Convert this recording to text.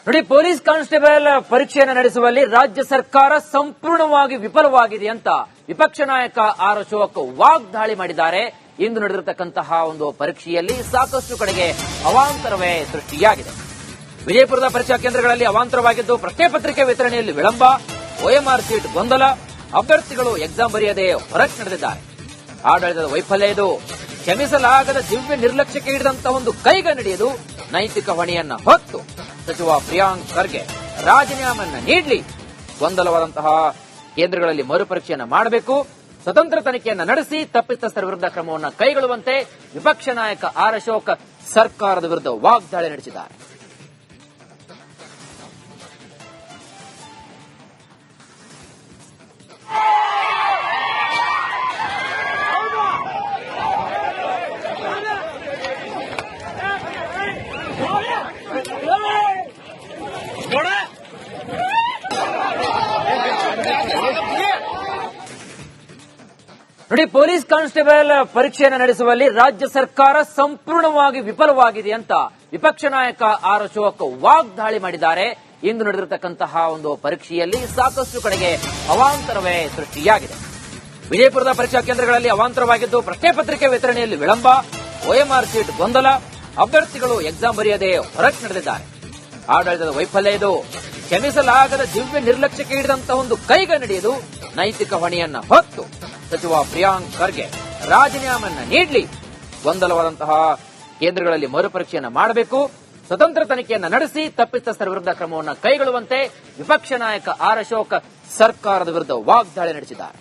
ನೋಡಿ, police constable ಪರೀಕ್ಷೆಯನ್ನು ನಡೆಸುವಲ್ಲಿ ರಾಜ್ಯ ಸರ್ಕಾರ ಸಂಪೂರ್ಣವಾಗಿ ವಿಫಲವಾಗಿದೆ ಅಂತ ವಿಪಕ್ಷ ನಾಯಕ ಆರ್ ಅಶೋಕ್ ವಾಗ್ದಾಳಿ ಮಾಡಿದ್ದಾರೆ. ಇಂದು ನಡೆದಿರತಕ್ಕಂತಹ ಒಂದು ಪರೀಕ್ಷೆಯಲ್ಲಿ ಸಾಕಷ್ಟು ಕಡೆಗೆ ಅವಾಂತರವೇ ಸೃಷ್ಟಿಯಾಗಿದೆ. ವಿಜಯಪುರದ ಪರೀಕ್ಷಾ ಕೇಂದ್ರಗಳಲ್ಲಿ ಅವಾಂತರವಾಗಿದ್ದು, ಪ್ರಶ್ನೆ ಪತ್ರಿಕೆ ವಿತರಣೆಯಲ್ಲಿ ವಿಳಂಬ, OMR ಸೀಟ್ ಗೊಂದಲ, ಅಭ್ಯರ್ಥಿಗಳು ಎಕ್ಸಾಮ್ ಬರೆಯದೆ ಹೊರಗೆ ನಡೆದಿದ್ದಾರೆ. ಆಡಳಿತದ ವೈಫಲ್ಯ ಇದು. ಕ್ಷಮಿಸಲಾಗದ ದಿವ್ಯ ನಿರ್ಲಕ್ಷ್ಯಕ್ಕೆ ಹಿಡಿದಂತಹ ಒಂದು ಕೈಗನ್ನಡಿಯದು. ನೈತಿಕ ಹೊಣೆಯನ್ನ ಹೊತ್ತು ಸಚಿವ ಪ್ರಿಯಾಂಕ್ ಖರ್ಗೆ ರಾಜೀನಾಮೆಯನ್ನ ನೀಡಲಿ. ಗೊಂದಲವಾದಂತಹ ಕೇಂದ್ರಗಳಲ್ಲಿ ಮರುಪರೀಕ್ಷೆಯನ್ನ ಮಾಡಬೇಕು. ಸ್ವತಂತ್ರ ತನಿಖೆಯನ್ನ ನಡೆಸಿ ತಪ್ಪಿತಸ್ಥರ ವಿರುದ್ಧ ಕ್ರಮವನ್ನು ಕೈಗೊಳ್ಳುವಂತೆ ವಿಪಕ್ಷ ನಾಯಕ ಆರ್ ಅಶೋಕ್ ಸರ್ಕಾರದ ವಿರುದ್ಧ ವಾಗ್ದಾಳಿ ನಡೆಸಿದ್ದಾರೆ. ನೋಡಿ, ಪೊಲೀಸ್ ಕಾನ್ಸ್ಟೇಬಲ್ ಪರೀಕ್ಷೆಯನ್ನು ನಡೆಸುವಲ್ಲಿ ರಾಜ್ಯ ಸರ್ಕಾರ ಸಂಪೂರ್ಣವಾಗಿ ವಿಫಲವಾಗಿದೆ ಅಂತ ವಿಪಕ್ಷ ನಾಯಕ ಆರ್ ಅಶೋಕ್ ವಾಗ್ದಾಳಿ ಮಾಡಿದ್ದಾರೆ. ಇಂದು ನಡೆದಿರತಕ್ಕಂತಹ ಒಂದು ಪರೀಕ್ಷೆಯಲ್ಲಿ ಸಾಕಷ್ಟು ಕಡೆಗೆ ಅವಾಂತರವೇ ಸೃಷ್ಟಿಯಾಗಿದೆ. ವಿಜಯಪುರದ ಪರೀಕ್ಷಾ ಕೇಂದ್ರಗಳಲ್ಲಿ ಅವಾಂತರವಾಗಿದ್ದು, ಪ್ರಶ್ನೆ ಪತ್ರಿಕೆ ವಿತರಣೆಯಲ್ಲಿ ವಿಳಂಬ, OMR ಸೀಟ್ ಗೊಂದಲ, ಅಭ್ಯರ್ಥಿಗಳು ಎಕ್ಸಾಮ್ ಬರೆಯದೆ ಹೊರಗೆ ನಡೆದಿದ್ದಾರೆ. ಆಡಳಿತದ ವೈಫಲ್ಯ ಇದು. ಕ್ಷಮಿಸಲಾಗದ ದಿವ್ಯ ನಿರ್ಲಕ್ಷ್ಯಕ್ಕೆ ಹಿಡಿದಂತಹ ಒಂದು ಕೈಗನ್ನಡಿಯದು. ನೈತಿಕ ಹೊಣೆಯನ್ನ ಹೊತ್ತು ಸಚಿವ ಪ್ರಿಯಾಂಕ್ ಖರ್ಗೆ ರಾಜೀನಾಮೆಯನ್ನ ನೀಡಲಿ. ಗೊಂದಲವಾದಂತಹ ಕೇಂದ್ರಗಳಲ್ಲಿ ಮರುಪರೀಕ್ಷೆಯನ್ನ ಮಾಡಬೇಕು. ಸ್ವತಂತ್ರ ತನಿಖೆಯನ್ನ ನಡೆಸಿ ತಪ್ಪಿತಸ್ಥರ ವಿರುದ್ಧ ಕ್ರಮವನ್ನು ಕೈಗೊಳ್ಳುವಂತೆ ವಿಪಕ್ಷ ನಾಯಕ ಆರ್ ಅಶೋಕ್ ಸರ್ಕಾರದ ವಿರುದ್ಧ ವಾಗ್ದಾಳಿ ನಡೆಸಿದ್ದಾರೆ.